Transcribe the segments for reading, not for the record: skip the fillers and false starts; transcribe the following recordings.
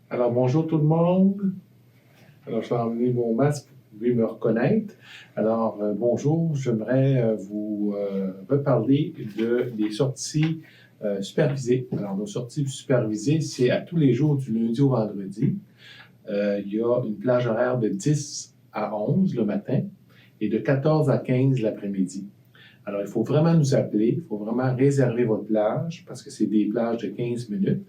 Alors, bonjour tout le monde. Alors, je vais emmener mon masque pour que vous puissiez me reconnaître. Alors, bonjour, j'aimerais vous reparler des sorties supervisées. Alors, nos sorties supervisées, c'est à tous les jours du lundi au vendredi. Il y a une plage horaire de 10 à 11 le matin et de 14 à 15 l'après-midi. Alors, il faut vraiment nous appeler, il faut vraiment réserver votre plage parce que c'est des plages de 15 minutes.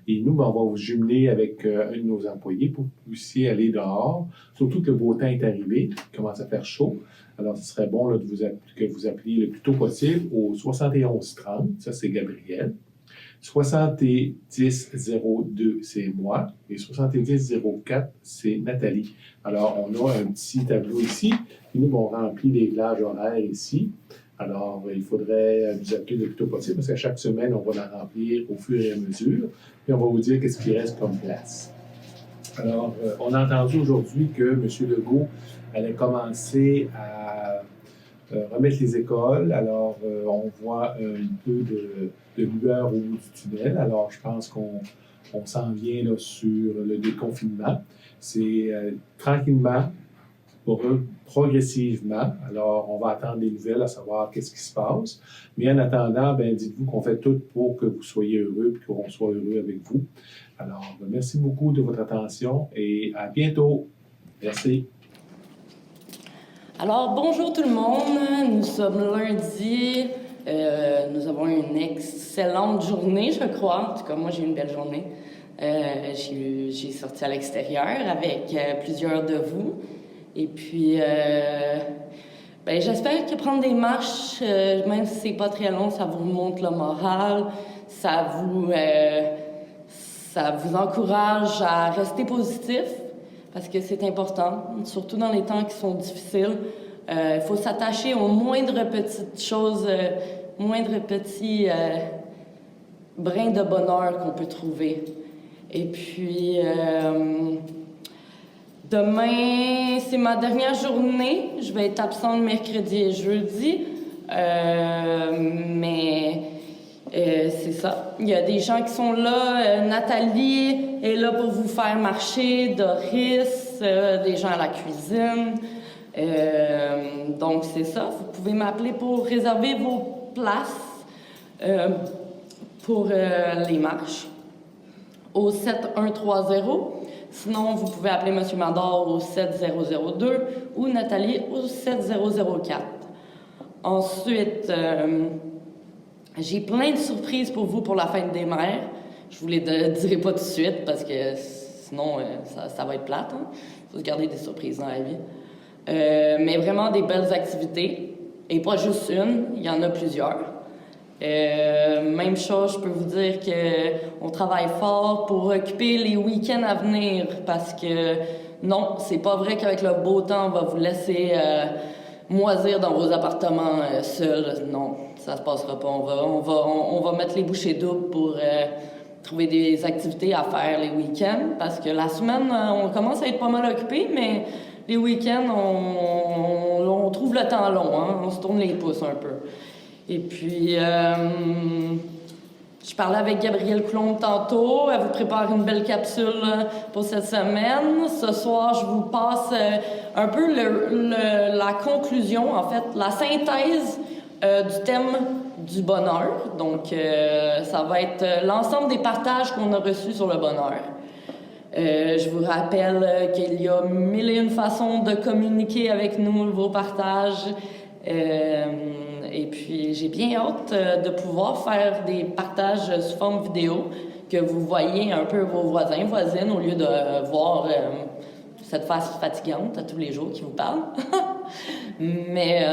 Et nous, on va vous jumeler avec un de nos employés pour que vous puissiez aller dehors. Surtout que le beau temps est arrivé, il commence à faire chaud. Alors, ce serait bon là, que vous appeliez le plus tôt possible au 7130, ça c'est Gabriel. 7002, c'est moi. Et 7004, c'est Nathalie. Alors, on a un petit tableau ici. Et nous, on remplit les plages horaires ici. Alors, il faudrait nous appeler le plus tôt possible parce qu'à chaque semaine, on va la remplir au fur et à mesure. Puis on va vous dire qu'est-ce qui reste comme place. Alors, on a entendu aujourd'hui que M. Legault allait commencer à remettre les écoles. Alors, on voit un peu de lueur au bout du tunnel. Alors, je pense qu'on s'en vient là, sur le déconfinement. C'est tranquillement, progressivement. Alors, on va attendre des nouvelles à savoir qu'est-ce qui se passe. Mais en attendant, dites-vous qu'on fait tout pour que vous soyez heureux et qu'on soit heureux avec vous. Alors, merci beaucoup de votre attention et à bientôt. Merci. Alors, bonjour tout le monde. Nous sommes lundi. Nous avons une excellente journée, je crois. En tout cas, moi, j'ai eu une belle journée. J'ai sorti à l'extérieur avec plusieurs de vous. Et puis, j'espère que prendre des marches, même si c'est pas très long, ça vous remonte le moral, ça vous encourage à rester positif, parce que c'est important, surtout dans les temps qui sont difficiles. Il faut s'attacher aux moindres petites choses, moindres petits brins de bonheur qu'on peut trouver. Et puis... demain, c'est ma dernière journée. Je vais être absente mercredi et jeudi. C'est ça. Il y a des gens qui sont là. Nathalie est là pour vous faire marcher. Doris, des gens à la cuisine. Donc, c'est ça. Vous pouvez m'appeler pour réserver vos places pour les marches au 7130. Sinon, vous pouvez appeler M. Mador au 7002 ou Nathalie au 7004. Ensuite, j'ai plein de surprises pour vous pour la fête des mères. Je vous les dirai pas tout de suite parce que sinon, ça va être plate. Hein? Il faut se garder des surprises dans la vie. Mais vraiment des belles activités. Et pas juste une, il y en a plusieurs. Même chose, je peux vous dire qu'on travaille fort pour occuper les week-ends à venir parce que non, c'est pas vrai qu'avec le beau temps, on va vous laisser moisir dans vos appartements seuls. Non, ça se passera pas. On va mettre les bouchées doubles pour trouver des activités à faire les week-ends parce que la semaine, on commence à être pas mal occupé, mais les week-ends, on trouve le temps long, hein? On se tourne les pouces un peu. Et puis, je parlais avec Gabrielle Coulombe tantôt. Elle vous prépare une belle capsule pour cette semaine. Ce soir, je vous passe un peu la conclusion, en fait, la synthèse du thème du bonheur. Donc, ça va être l'ensemble des partages qu'on a reçus sur le bonheur. Je vous rappelle qu'il y a mille et une façons de communiquer avec nous, vos partages. Et puis, j'ai bien hâte de pouvoir faire des partages sous forme vidéo, que vous voyez un peu vos voisins, voisines, au lieu de voir cette face fatigante à tous les jours qui vous parle. Mais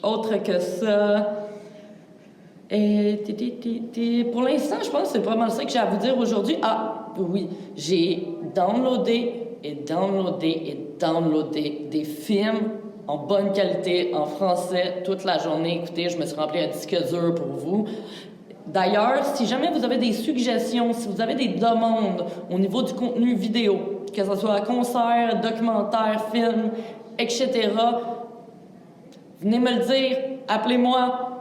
autre que ça... pour l'instant, je pense que c'est pas mal ça que j'ai à vous dire aujourd'hui. Ah, oui, j'ai downloadé des films en bonne qualité, en français, toute la journée. Écoutez, je me suis rempli un disque dur pour vous. D'ailleurs, si jamais vous avez des suggestions, si vous avez des demandes au niveau du contenu vidéo, que ce soit concert, documentaire, film, etc., venez me le dire, appelez-moi,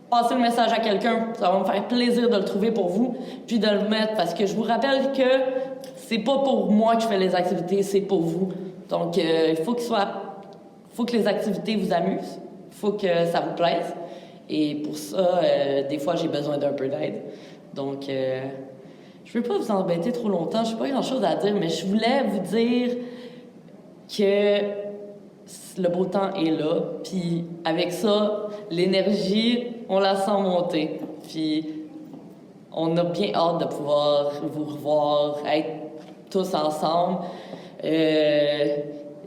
passez le message à quelqu'un. Ça va me faire plaisir de le trouver pour vous, puis de le mettre, parce que je vous rappelle que c'est pas pour moi que je fais les activités, c'est pour vous. Donc, il faut que les activités vous amusent, il faut que ça vous plaise. Et pour ça, des fois, j'ai besoin d'un peu d'aide. Donc, je veux pas vous embêter trop longtemps, j'ai pas grand-chose à dire, mais je voulais vous dire que le beau temps est là, puis avec ça, l'énergie, on la sent monter. Puis on a bien hâte de pouvoir vous revoir, être tous ensemble.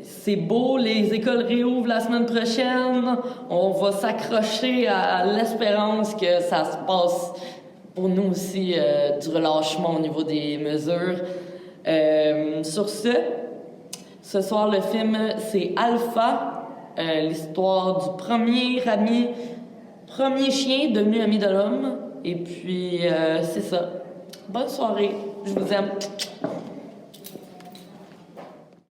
C'est beau, les écoles réouvrent la semaine prochaine. On va s'accrocher à l'espérance que ça se passe pour nous aussi du relâchement au niveau des mesures. Sur ce soir, le film, c'est Alpha, l'histoire du premier chien devenu ami de l'homme. Et puis, c'est ça. Bonne soirée. Je vous aime.